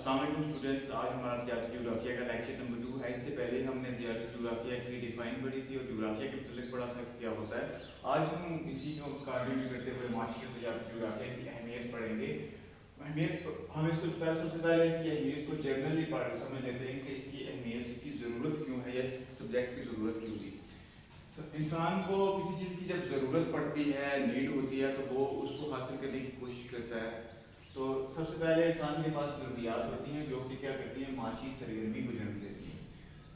अस्सलाम वालेकुम स्टूडेंट्स। आज हमारा तजारती जोग्राफिया का लेक्चर नंबर 2 है। इससे पहले हमने तजारती जोग्राफिया की डिफाइन पढ़ी थी और जोग्राफिया के मतलब पढ़ा था कि क्या होता है। आज हम इसी को कंटिन्यू करते हुए माशी और तजारती जोग्राफिया की अहमियत पढ़ेंगे। अहमियत हम इसको सबसे पहले इसकी अहमियत को जनरली समझ लेते हैं कि इसकी अहमियत की ज़रूरत क्यों है या इस सब्जेक्ट की ज़रूरत क्यों थी। इंसान को किसी चीज़ की जब ज़रूरत पड़ती है, नीड होती है, तो वो उसको हासिल करने की कोशिश करता है। तो सबसे पहले इंसान के पास ज़रूरियात होती हैं जो कि क्या करती हैं, माशी सरगर्मी को जन्म देती हैं।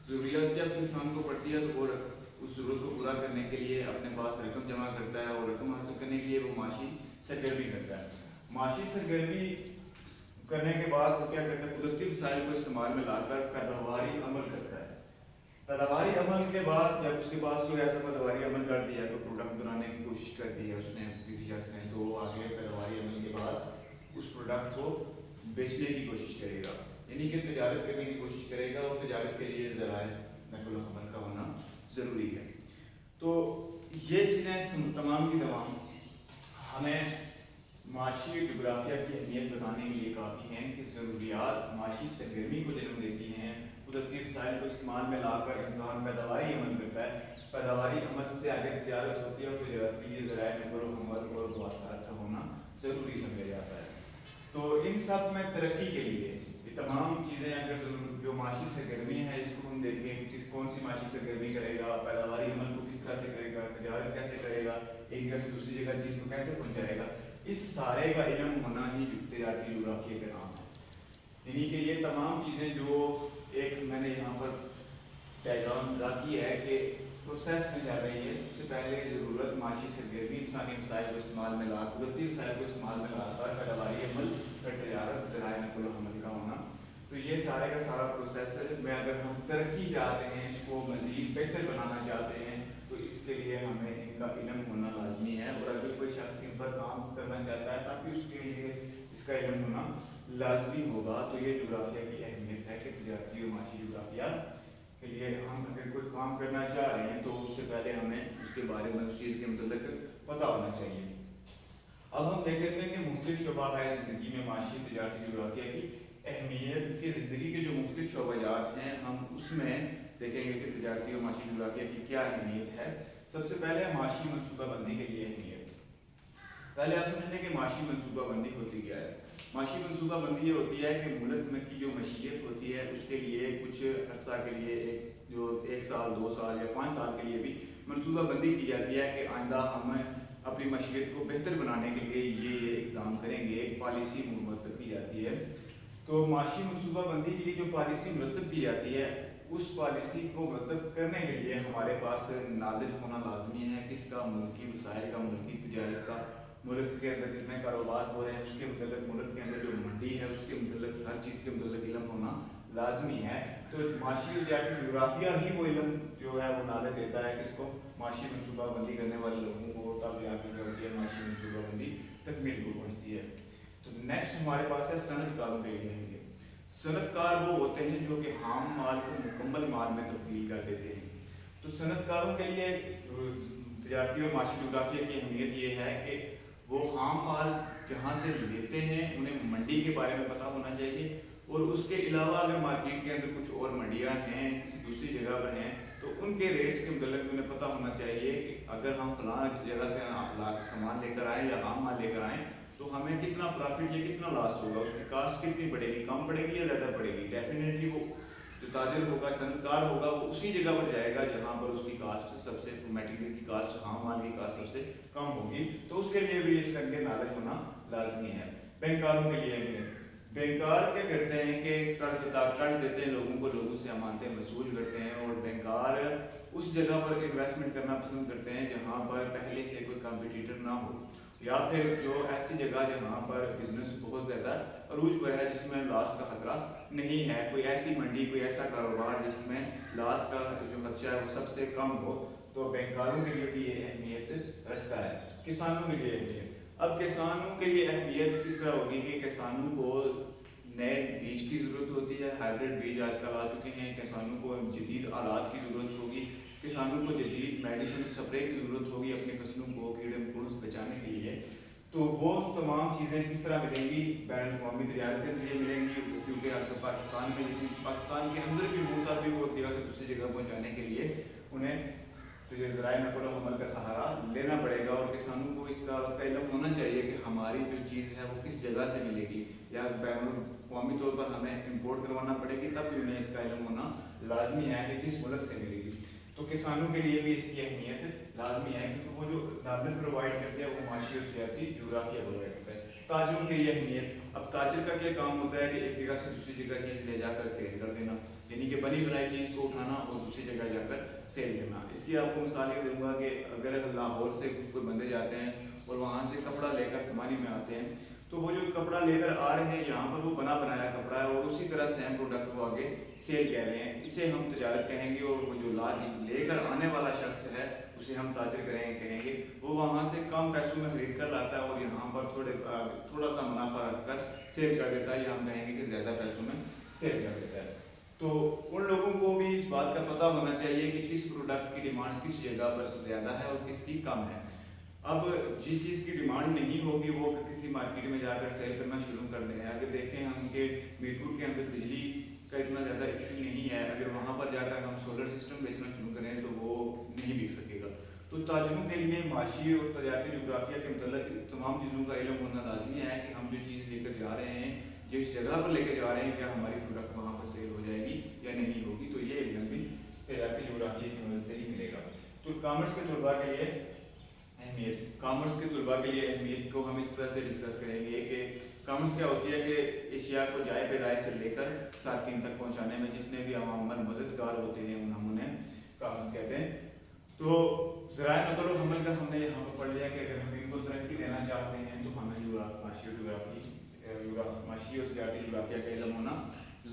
ज़रूरियात जब इंसान को पड़ती है तो वो उस ज़रूरत को पूरा करने के लिए अपने पास रकम जमा करता है और रकम हासिल करने के लिए वो माशी सरगर्मी करता है। माशी सरगर्मी करने के बाद वो क्या करता है, कुदरती वसाइल को इस्तेमाल में लाकर पैदावारी अमल करता है। पैदावारी अमल के बाद जब उसके पास कोई ऐसा पैदावारी अमल कर दिया, कोई प्रोडक्ट बनाने की कोशिश कर दी है उसने किसी शख्स ने, तो आगे पैदावारी अमल के बाद उस प्रोडक्ट को बेचने की कोशिश करेगा, यानी कि तजारत करने की कोशिश करेगा। और तजारत के लिए ज़राए नक़ल व क़बल का होना ज़रूरी है। तो ये चीज़ें तमाम की तमाम हमें माशी जोग्राफिया की अहमियत बताने के लिए काफ़ी हैं कि ज़रूरियात माशी सरगर्मी को जन्म देती हैं। कुदरती वसाइल को इस्तेमाल में लाकर इंसान पैदावारी अमल करता है। पैदावारी अमल से आगे तजारत होती है और तजारत के लिए ज़राए नक़ल व क़बल और मवासात का होना ज़रूरी समझा जाता है। तो इन सब में तरक्की के लिए ये तमाम चीज़ें अगर जो माशी सरगर्मी है इसको हम देखें कि कौन सी माशी सरगर्मी करेगा, पैदावारी अमल को किस तरह से करेगा, तजारत कैसे करेगा, एक जगह से दूसरी जगह चीज़ को कैसे पहुँचाएगा, इस सारे का इल्म होना ही तजारती जोग्राफिया का नाम है। यानी कि ये तमाम चीज़ें जो एक मैंने यहाँ पर डायग्राम ड्रा की है कि प्रोसेस में चल रही है। सबसे पहले ज़रूरत माशी सरगर्मी, इंसानी वसाइल को इस्तेमाल में ला, कुदरती वसाइल को इस्तेमाल में लाकर पैदावारी अमल, फिर तजारत, ज़राए नक़ल व क़बल का होना। तो ये सारे का सारा प्रोसेस में अगर हम तरक्की चाहते हैं, इसको मज़ीद बेहतर बनाना चाहते हैं, तो इसके लिए हमें इनका इल्म होना लाजमी है। और अगर कोई शख्स इन पर काम करना चाहता है ताकि उसके लिए इसका इल्म होना लाजमी होगा। तो ये जोग्राफिया की अहमियत है कि तजारती और माशी जोग्राफिया के लिए हम अगर कोई काम करना चाह रहे हैं तो उससे पहले हमें उसके बारे में उस चीज़ के मतलब पता होना चाहिए। अब हम देख लेते हैं कि मुख्तलिफ शोबा है ज़िंदगी में माशी तजारती जोग्राफिया की अहमियत की। ज़िंदगी के जो मुख्तलिफ शोबाजात हैं हम उसमें देखेंगे कि तजारती और माशी जोग्राफिया की क्या अहमियत है। सबसे पहले माशी मनसूबाबंदी के लिए अहमियत। पहले आप समझ लें कि माशी मनसूबाबंदी होती क्या है। माशी मनसूबाबंदी ये होती है कि मुल्क में की जो मशीयत होती है उसके लिए कुछ अरसा के लिए एक साल, 2 साल या 5 साल के लिए भी मनसूबाबंदी की जाती है कि आइंदा हम अपनी मशीयत को बेहतर बनाने के लिए ये इकदाम करेंगे। एक पॉलिसी मुरतब की जाती है। तो माशी मनसूबाबंदी के लिए जो पॉलिसी मुरतब की जाती है उस पॉलिसी को मुरतब करने के लिए हमारे पास नॉलेज होना लाजमी है। किसका, मुल्की वसाइल का, मुल्की तजारत का, मुल्क के अंदर जितने कारोबार हो रहे हैं उसके मतलब, मुल्क के अंदर जो मंडी है उसके मतलब, हर चीज़ के मतलब इल्म होना लाजमी है। तो माशी तजारती जोग्राफिया ही वो इल्म जो है वो नॉलेज देता है किसको, माशी मनसूबाबंदी करने वाले लोगों को, तब आगे क्या होती है माशी मनसूबाबंदी तकमील को पहुँचती है। तो नेक्स्ट हमारे पास है सनतकारों के लिए है। सनतकार वो होते हैं जो कि आम माल को मुकम्मल माल में तब्दील कर देते हैं। तो सनतकारों के लिए तजारती और माशी जोग्राफिया की अहमियत ये है कि वो आम माल जहाँ से लेते हैं उन्हें मंडी के बारे में पता होना चाहिए। और उसके अलावा अगर मार्केट के अंदर कुछ और मंडियाँ हैं, किसी दूसरी जगह पर हैं, तो उनके रेट्स के मतलब उन्हें पता होना चाहिए कि अगर हम फलां जगह से सामान लेकर आएँ या आम माल लेकर आएँ तो हमें कितना प्रॉफिट या कितना लॉस होगा, उसकी कास्ट कितनी पड़ेगी, कम पड़ेगी या ज़्यादा पड़ेगी। डेफिनेटली वो जो ताजिर होगा, सनतकार होगा, वो उसी जगह पर जाएगा जहाँ पर उसकी कास्ट सबसे, मटेरियल की कास्ट, आम माल की कास्ट सबसे कम होगी। तो उसके लिए भी इसका नॉलेज होना लाजमी है। बैंकारों के लिए बैंकार क्या करते हैं कि कर्ज देते हैं लोगों को, लोगों से अमानतें वसूल करते हैं। और बैंकार उस जगह पर इन्वेस्टमेंट करना पसंद करते हैं जहाँ पर पहले से कोई कॉम्पिटिटर ना हो, या फिर जो ऐसी जगह जहाँ पर बिजनेस बहुत ज़्यादा अरूज पर है, जिसमें लॉस का खतरा नहीं है, कोई ऐसी मंडी, कोई ऐसा कारोबार जिसमें लॉस का जो खर्चा है वो सबसे कम हो। तो बैंकारों के लिए भी ये अहमियत रखता है। किसानों के लिए अहमियत, अब किसानों के लिए अहमियत किस तरह होगी कि किसानों को नए बीज की ज़रूरत होती है। हाइब्रिड बीज आजकल आ चुके हैं। किसानों को जदीद आलात की ज़रूरत होगी। किसानों को जदीद मेडिसिन स्प्रे की ज़रूरत होगी अपनी फसलों को कीड़े मकोड़ों से बचाने के लिए। तो वो तमाम चीज़ें किस तरह मिलेंगी, बैन अवी तजारत के जरिए मिलेंगी, क्योंकि अगर पाकिस्तान में पाकिस्तान के अंदर भी होता भी वो एक जगह से दूसरी जगह पहुँचाने के लिए उन्हें तो ज़राए नक़ल व हमल का सहारा लेना पड़ेगा। और किसानों को इस बात का इल्म होना चाहिए कि हमारी जो चीज़ है वो किस जगह से मिलेगी, या बैनुल-अक़वामी तौर पर हमें इंपोर्ट करवाना पड़ेगी, तब भी उन्हें इसका इल्म होना लाजमी है कि किस मुल्क से मिलेगी। तो किसानों के लिए भी इसकी अहमियत लाजमी है, क्योंकि वो जो नादन प्रोवाइड करते हैं वो माशी और तजारती जोग्राफिया प्रोवाइड करता है। ताजरों के लिए अहमियत, अब ताजर का क्या काम होता है कि एक जगह से दूसरी जगह चीज़ ले जाकर सेल कर देना, यानी कि बनी बनाई चीज़ को उठाना और दूसरी जगह जाकर सेल करना। इसकी आपको मिसाल ये दूंगा कि अगर लाहौर से कुछ कोई बंदे जाते हैं और वहाँ से कपड़ा लेकर समानी में आते हैं, तो वो जो कपड़ा लेकर आ रहे हैं यहाँ पर वो बना बनाया कपड़ा है और उसी तरह सेम प्रोडक्ट को आगे सेल कह रहे हैं, इसे हम तजारत कहेंगे। और वो जो लेकर आने वाला शख्स है उसे हम ताजर कहेंगे। वो वहाँ से कम पैसों में खरीद कर लाता है और यहाँ पर थोड़ा सा मुनाफा रखकर सेल कर देता है, या हम कहेंगे कि ज़्यादा पैसों में सेल कर देता है। तो उन लोगों को भी इस बात का पता होना चाहिए कि किस प्रोडक्ट की डिमांड किस जगह पर ज़्यादा है और किसकी कम है। अब जिस चीज़ की डिमांड नहीं होगी वो किसी मार्केट में जाकर सेल करना शुरू कर दें। अगर देखें हम के मीरपुर के अंदर बिजली का इतना ज़्यादा इशू नहीं है, अगर वहाँ पर जाकर हम सोलर सिस्टम बेचना शुरू करें तो वो नहीं बिक सकेगा। तो ताजरों के लिए माशी और तजारती जोग्राफिया के मतलब तमाम चीज़ों का इल्म होना लाजमी है कि हम जो चीज़ लेकर जा रहे हैं, जिस जगह पर लेकर जा रहे हैं, क्या हमारी प्रोडक्ट वहाँ पर सेल हो जाएगी या नहीं होगी। तो ये इल्म भी तजारती जोग्राफिया की मदद से ही मिलेगा। तो कॉमर्स के तलबा के लिए अहमियत, कॉमर्स के तलबा के लिए अहमियत को हम इस तरह से डिस्कस करेंगे कि कॉमर्स क्या होती है कि एशिया को जाए बेदाय से लेकर सार्फिन तक पहुँचाने में जितने भी अवामल मददगार होते हैं हम उन्हें कॉमर्स कहते हैं। तो ज़राए नक़ल व हमल का हमने यहाँ पर पढ़ लिया कि अगर हम इनको तरक्की देना चाहते हैं तो हमें माशी और तजारती जोग्राफिया का इल्म होना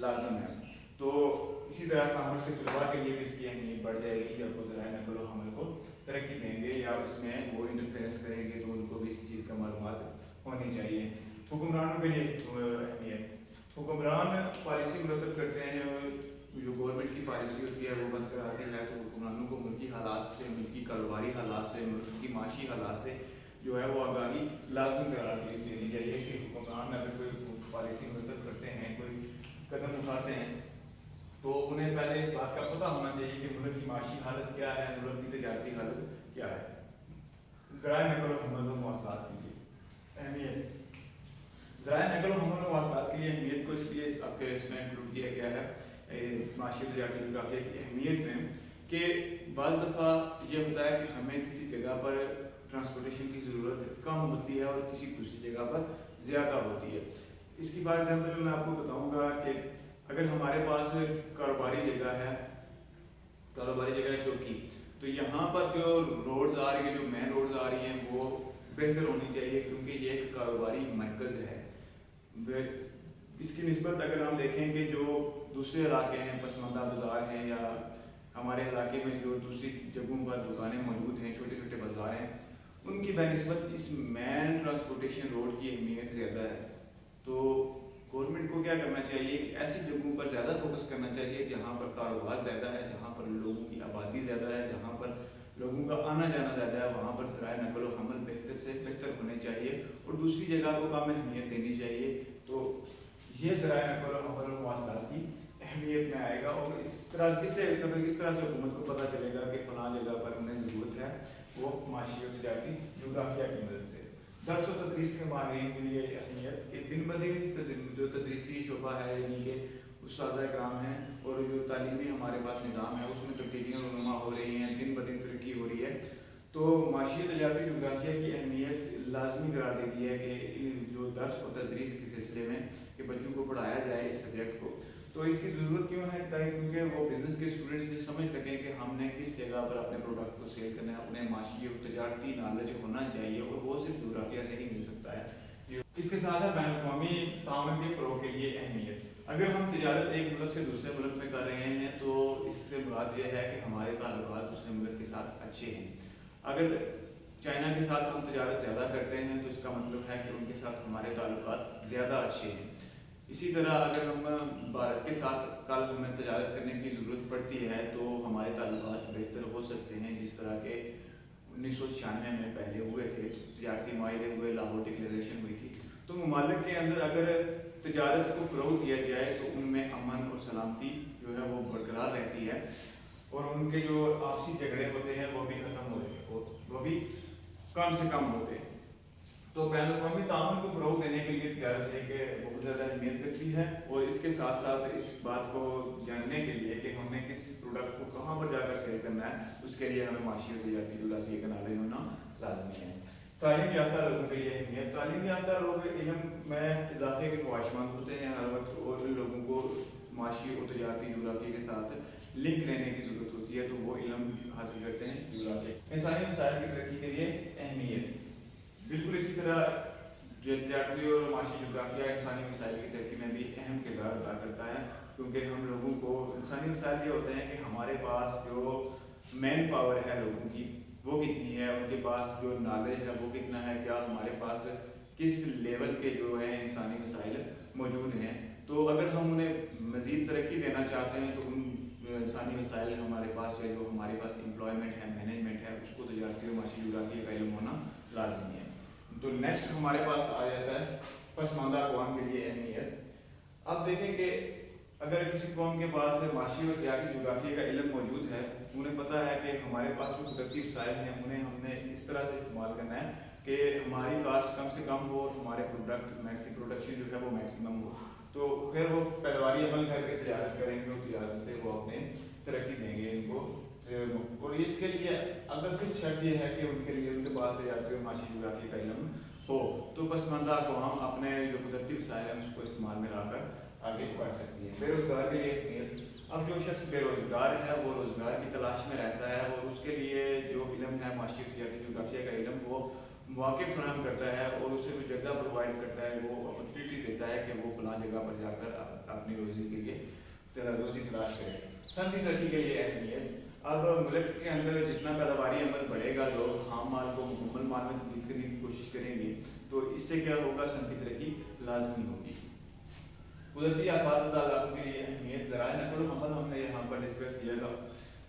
लाजम है। तो इसी तरह कॉमर्स के तलबा के लिए भी इसकी अहमियत बढ़ जाएगी जब वो ज़राए नक़ल व हमल को तरक्की देंगे या उसमें वो इंटरफेरेंस करेंगे तो उनको भी इस चीज़ का मालूमात होनी चाहिए। हुक्मरानों के लिए अहमियत, हुक्मरान पॉलिसी मुरतब करते हैं, जो गवर्नमेंट की पॉलिसी होती है वो बंद कराते हैं। तो हुक्मरानों को मुल्की हालात से, मुल्की कारोबारी हालात से, मुल्की माशी हालात से जो है वो आगाही लाजम करार देनी चाहिए कि हुक्मरान अगर कोई पॉलिसी मुरतब करते हैं, कोई कदम उठाते हैं, तो उन्हें पहले इस बात का पता होना चाहिए कि मुल्क की माशी हालत क्या है, मुल्क की तजारती हालत क्या है। ज़राए नक़ल व हमल व मवासात के लिए अहमियत, ज़राए नक़ल व हमल व मवासात के लिए अहमियत को इसलिए आपके इसमें इंक्लूड किया गया है माशी तजारती जोग्राफिया की अहमियत में कि बाज़ दफ़ा ये होता है कि हमें किसी जगह पर ट्रांसपोर्टेशन की ज़रूरत कम होती है और किसी दूसरी जगह पर ज़्यादा होती है। इसकी बात एग्जाम्पल मैं आपको बताऊँगा कि अगर हमारे पास कारोबारी जगह है चौकी, तो यहाँ पर जो रोड्स आ रही है, जो मेन रोड्स आ रही हैं वो बेहतर होनी चाहिए, क्योंकि ये एक कारोबारी मरकज़ है। इसकी निस्बत अगर हम देखें कि जो दूसरे इलाके हैं, पसमंदा बाज़ार हैं, या हमारे इलाके में जो दूसरी जगहों पर दुकानें मौजूद हैं, छोटे छोटे बाज़ार हैं, उनकी बनस्बत इस मेन ट्रांसपोर्टेशन रोड की अहमियत ज़्यादा है। तो गवर्नमेंट को क्या करना चाहिए कि ऐसी जगहों पर ज़्यादा फोकस करना चाहिए जहाँ पर कारोबार ज़्यादा है, जहाँ पर लोगों की आबादी ज़्यादा है, जहाँ पर लोगों का आना जाना ज़्यादा है, वहाँ पर ज़राए नक़ल व हमल बेहतर से बेहतर होने चाहिए और दूसरी जगह को कम अहमियत देनी चाहिए। तो ये ज़राए नक़ल व हमल व मवासात की अहमियत में आएगा। और इस तरह किस तरह से हुकूमत को पता चलेगा कि फ़लाँ जगह पर उन्हें ज़रूरत है, वो माशी और तजारती जोग्राफिया की मदद से। दर्स व तदरीस के माहिरीन के लिए अहमियत कि दिन ब दिन जो तदरीसी शोबा है, यानी कि उस्ताद कराम हैं और जो तालीमी हमारे पास निज़ाम है उसमें तब्दीलियाँ रुनुमा हो रही हैं, दिन ब दिन तरक्की हो रही है। तो माशी तजारती जोग्राफिया की अहमियत लाजमी करार दे दी है कि जो दर्स और तदरीस के सिलसिले में कि बच्चों को पढ़ाया जाए इस सब्जेक्ट को। तो इसकी ज़रूरत क्यों है? क्योंकि वो बिज़नेस के स्टूडेंट्स ये समझ सकें कि हमने किस जगह पर अपने प्रोडक्ट को सेल करना है, अपने माशी और तजारती नॉलेज होना चाहिए, और वो सिर्फ जोग्राफिया से ही मिल सकता है। इसके साथ है बैनुल-अक़वामी ताउन के फ़रोग़ के लिए अहमियत। अगर हम तिजारत एक मुल्क से दूसरे मुल्क में कर रहे हैं तो इससे मुराद ये है कि हमारे ताल्लुकात दूसरे मुल्क के साथ अच्छे हैं। अगर चाइना के साथ हम तिजारत ज़्यादा करते हैं तो इसका मतलब है कि उनके साथ हमारे ताल्लुकात ज़्यादा अच्छे हैं। इसी तरह अगर हम भारत के साथ कल हमें तजारत करने की ज़रूरत पड़ती है तो हमारे ताल्लुकात बेहतर हो सकते हैं, जिस तरह के 1996 में पहले हुए थे, तजारती माहिदे हुए, लाहौर डिक्लेरेशन हुई थी। تو ممالک کے اندر اگر تجارت کو فروغ دیا جائے تو ان میں امن اور سلامتی جو ہے وہ برقرار رہتی ہے، اور ان کے جو آپسی جھگڑے ہوتے ہیں وہ بھی ختم وہ بھی کم سے کم ہوتے ہیں۔ تو بین الاقوامی تعاون کو فروغ دینے کے لیے تجارت ایک بہت زیادہ اہمیت رکھتی ہے، اور اس کے ساتھ ساتھ اس بات کو جاننے کے لیے کہ ہم نے کس پروڈکٹ کو کہاں پر جا کر سیل کرنا ہے، اس کے لیے ہمیں معاشی اور تجارتی جغرافیہ کا نالج ہونا لازمی ہے۔ تعلیم یافتہ لوگوں کے لیے اہمیت، تعلیم یافتہ لوگ علم میں اضافے کے خواہشمند ہوتے ہیں ہر وقت، اور ان لوگوں کو معاشی اور تجارتی جغرافیہ کے ساتھ لنک رہنے کی ضرورت ہوتی ہے، تو وہ علم حاصل کرتے ہیں جغرافیہ۔ انسانی وسائل کی ترقی کے لیے اہمیت، بالکل اسی طرح جو تجارتی اور معاشی جغرافیہ انسانی وسائل کی ترقی میں بھی اہم کردار ادا کرتا ہے، کیونکہ ہم لوگوں کو انسانی وسائل یہ ہوتے ہیں کہ ہمارے پاس جو مین پاور ہے لوگوں کی وہ کتنی ہے، ان کے پاس جو نالج ہے وہ کتنا ہے، کیا ہمارے پاس کس لیول کے جو ہے انسانی وسائل موجود ہیں۔ تو اگر ہم انہیں مزید ترقی دینا چاہتے ہیں تو ان انسانی وسائل ہمارے پاس ہے، جو ہمارے پاس امپلائمنٹ ہے، مینجمنٹ ہے، اس کو تجارتی اور معاشی جغرافیہ کا علم ہونا لازمی ہے۔ تو نیکسٹ ہمارے پاس آ جاتا ہے پسماندہ اقوام کے لیے اہمیت۔ اب دیکھیں کہ اگر کسی قوم کے پاس معاشی اور تجارتی جغرافیہ کا علم موجود ہے، انہیں پتہ ہے کہ ہمارے پاس جو قدرتی وسائل ہیں انہیں ہم نے اس طرح سے استعمال کرنا ہے کہ ہماری کاسٹ کم سے کم ہو، ہمارے پروڈکشن جو ہے وہ میکسیمم ہو، تو پھر وہ پیداواری عمل کر کے تجارت کریں گے، اور تجارت سے وہ اپنے ترقی دیں گے ان کو، اور اس کے لیے اگر صرف شرط یہ ہے کہ ان کے لیے ان کے پاس تجارتی اور معاشی جغرافیہ کا علم ہو، تو پسماندہ اقوام اپنے جو قدرتی وسائل ہیں اس کو استعمال میں لا کر آگے بڑھ سکتی ہے۔ بے روزگار کے لیے اہمیت، اب جو شخص بے روزگار ہے وہ روزگار کی تلاش میں رہتا ہے، اور اس کے لیے جو علم ہے معاشی اور تجارتی جغرافیہ کا علم وہ مواقع فراہم کرتا ہے، اور اسے جو جگہ پرووائڈ کرتا ہے، وہ اپرچونیٹی دیتا ہے کہ وہ فلاں جگہ پر جا کر اپنی روزی کے لیے روزی تلاش کرے۔ صنعتی ترقی کے لیے اہمیت، اب ملک کے اندر جتنا پیداواری عمل بڑھے گا، لوگ خام مال کو مکمل مال میں تبدیل کرنے کی کوشش کریں گے، تو اس سے کیا ہوگا، صنعتی ترقی لازمی ہوگی۔ قدرتی آفات زدہ علاقوں کے لیے اہمیت، ذرائع نقل و حمل ہم نے یہاں پر ڈسکس کیا تھا۔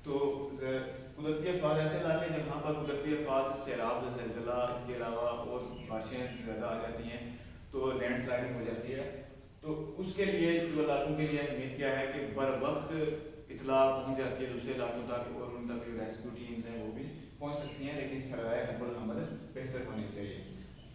تو قدرتی آفات ایسے علاقے جہاں پر قدرتی آفات سیلاب، زلزلہ، اس کے علاوہ اور بارشیں زیادہ آ جاتی ہیں تو لینڈ سلائڈنگ ہو جاتی ہے، تو اس کے لیے جو علاقوں کے لیے اہمیت کیا ہے کہ بر وقت اطلاع پہنچ جاتی ہے دوسرے علاقوں تک، اور ان تک جو ریسکیو ٹیمز ہیں وہ بھی پہنچ سکتی ہیں، لیکن ذرائع نقل و حمل بہتر ہونے چاہیے۔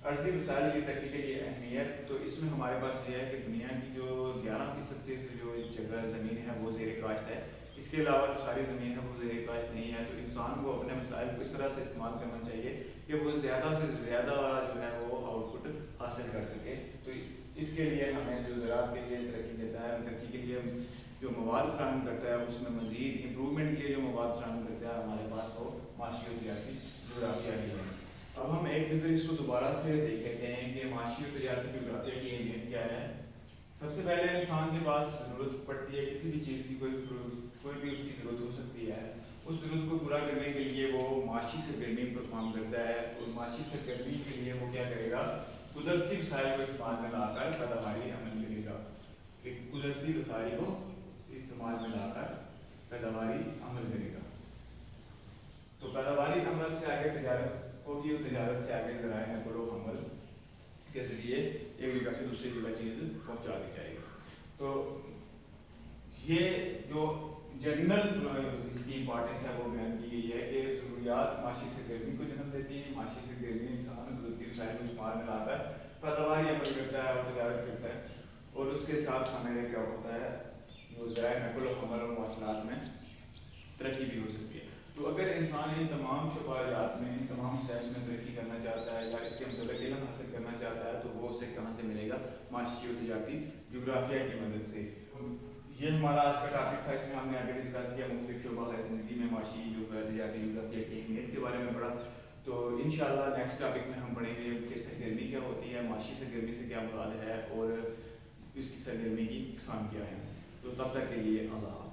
عرضی وسائل کی ترقی کے لیے اہمیت، تو اس میں ہمارے پاس یہ ہے کہ دنیا کی جو 11% سے جو جگہ زمین ہے وہ زیر کاشت ہے، اس کے علاوہ جو ساری زمین ہے وہ زیر کاشت نہیں ہے، تو انسان کو اپنے وسائل کو اس طرح سے استعمال کرنا چاہیے کہ وہ زیادہ سے زیادہ جو ہے وہ آؤٹ پٹ حاصل کر سکے۔ تو اس کے لیے ہمیں جو زراعت کے لیے ترقی دیتا ہے، ترقی کے لیے جو مواد فراہم کرتا ہے، اس میں مزید امپرومنٹ کے لیے جو مواد فراہم کرتا ہے ہمارے پاس وہ معاشی اور تجارتی جغرافیہ ہی ہے۔ اب ہم ایک نظر اس کو دوبارہ سے دیکھ لیتے ہیں کہ معاشی اور تجارتی جغرافیہ کی اہمیت کیا ہے۔ سب سے پہلے انسان کے پاس ضرورت پڑتی ہے کسی بھی چیز کی، کوئی بھی اس کی ضرورت ہو سکتی ہے، اس ضرورت کو پورا کرنے کے لیے وہ معاشی سرگرمی پرفارم کرتا ہے، اور معاشی سرگرمی کے لیے وہ کیا کرے گا، قدرتی وسائل کو استعمال میں لا کر پیداواری عمل کرے گا، قدرتی وسائل کو استعمال میں لا کر پیداواری عمل کرے گا۔ تو پیداواری عمل سے آگے تجارت ہوگی، اور تجارت سے آگے ذرائع نقل و حمل کے ذریعے ایک جگہ سے دوسری جگہ چیز پہنچا دی جائے گی۔ تو یہ جو جنرل اس کی امپارٹینس ہے وہ بیان کی گئی ہے کہ ضروریات معاشی سرگرمی کو جنم دیتی ہے، معاشی سرگرمی انسان قدرتی وسائل کو استعمال میں لا کر پیداواری عمل کرتا ہے اور تجارت کرتا ہے، اور اس کے ساتھ ہمیں کیا ہوتا ہے، جو ذرائع نقل و حمل اور مواصلات میں ترقی بھی ہو سکتی ہے۔ تو اگر انسان ان تمام شعبات میں، ان تمام اسٹیپس میں ترقی کرنا چاہتا ہے یا اس کے متعلق علم حاصل کرنا چاہتا ہے، تو وہ اسے کہاں سے ملے گا، معاشی اور تجارتی جغرافیہ کی مدد سے۔ یہ ہمارا آج کا ٹاپک تھا، اس میں ہم نے آگے ڈسکس کیا مختلف شعبہ ہے زندگی میں معاشی جو تجارتی جغرافیہ کی اہمیت کے بارے میں پڑھا۔ تو انشاءاللہ نیکسٹ ٹاپک میں ہم پڑھیں گے کہ سرگرمی کیا ہوتی ہے، معاشی سرگرمی سے کیا مراد ہے، اور اس کی سرگرمی کی اقسام کیا ہے۔ تو تب تک کے لیے اللہ حافظ۔